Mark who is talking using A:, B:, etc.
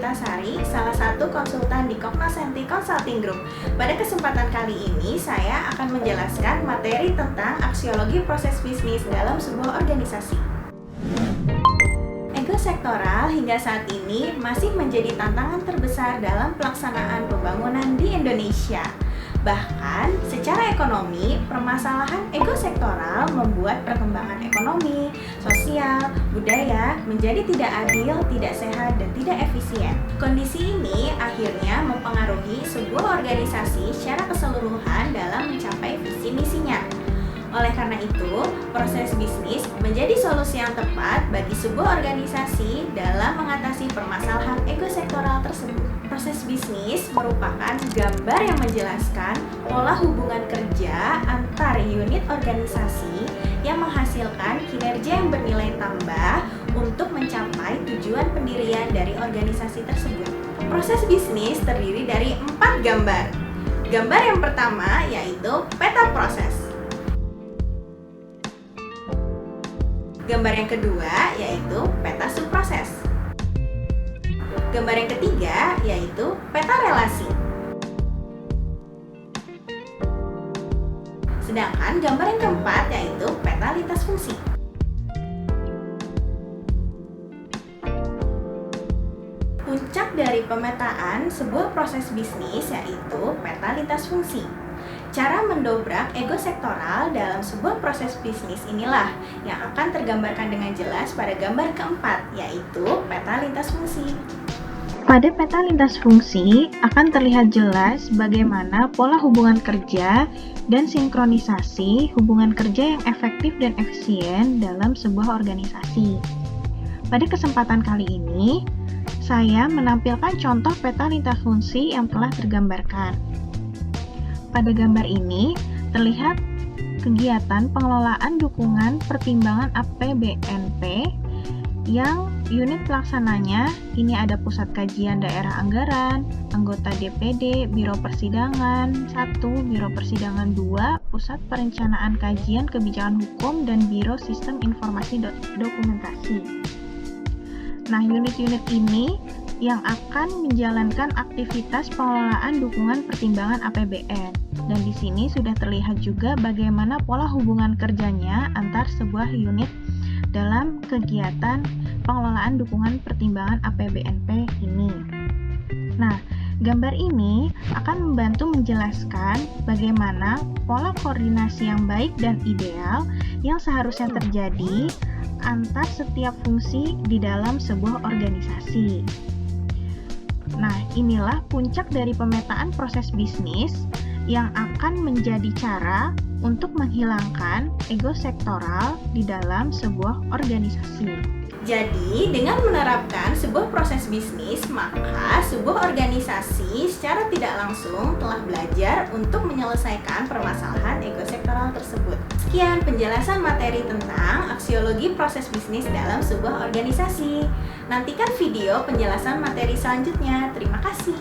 A: Puspitasari, salah satu konsultan di Cognoscenti Consulting Group. Pada kesempatan kali ini, saya akan menjelaskan materi tentang aksiologi proses bisnis dalam sebuah organisasi. Ego sektoral hingga saat ini masih menjadi tantangan terbesar dalam pelaksanaan pembangunan di Indonesia. Bahkan, secara ekonomi, permasalahan ego sektoral membuat perkembangan ekonomi, sosial, budaya menjadi tidak adil, tidak sehat, dan tidak efisien. Kondisi ini akhirnya mempengaruhi sebuah organisasi secara keseluruhan dalam mencapai visi misinya. Oleh karena itu, proses bisnis menjadi solusi yang tepat bagi sebuah organisasi dalam mengatasi permasalahan ego sektoral tersebut. Proses bisnis merupakan gambar yang menjelaskan pola hubungan kerja antar unit organisasi yang menghasilkan kinerja yang bernilai tambah untuk mencapai tujuan pendirian dari organisasi tersebut. Proses bisnis terdiri dari 4 gambar. Gambar yang pertama yaitu peta proses. Gambar yang kedua yaitu peta subproses. Gambar yang ketiga yaitu peta relasi. Sedangkan gambar yang keempat yaitu peta lintas fungsi. Puncak dari pemetaan sebuah proses bisnis yaitu peta lintas fungsi. Cara mendobrak ego sektoral dalam sebuah proses bisnis inilah yang akan tergambarkan dengan jelas pada gambar keempat, yaitu peta lintas fungsi.
B: Pada peta lintas fungsi akan terlihat jelas bagaimana pola hubungan kerja dan sinkronisasi hubungan kerja yang efektif dan efisien dalam sebuah organisasi. Pada kesempatan kali ini, saya menampilkan contoh peta lintas fungsi yang telah tergambarkan. Pada gambar ini terlihat kegiatan pengelolaan dukungan pertimbangan APBNP yang unit pelaksananya ini ada Pusat Kajian Daerah Anggaran, anggota DPD, Biro Persidangan 1, Biro Persidangan 2, Pusat Perencanaan Kajian Kebijakan Hukum, dan Biro Sistem Informasi Dokumentasi. Nah, unit-unit ini yang akan menjalankan aktivitas pengelolaan dukungan pertimbangan APBN. Dan di sini sudah terlihat juga bagaimana pola hubungan kerjanya antar sebuah unit dalam kegiatan pengelolaan dukungan pertimbangan APBNP ini. Nah, gambar ini akan membantu menjelaskan bagaimana pola koordinasi yang baik dan ideal yang seharusnya terjadi antar setiap fungsi di dalam sebuah organisasi. Nah, inilah puncak dari pemetaan proses bisnis yang akan menjadi cara untuk menghilangkan ego sektoral di dalam sebuah organisasi.
A: Jadi, dengan menerapkan sebuah proses bisnis, maka sebuah organisasi secara tidak langsung telah belajar untuk menyelesaikan permasalahan ego sektoral tersebut. Sekian penjelasan materi tentang aksiologi proses bisnis dalam sebuah organisasi. Nantikan video penjelasan materi selanjutnya. Terima kasih.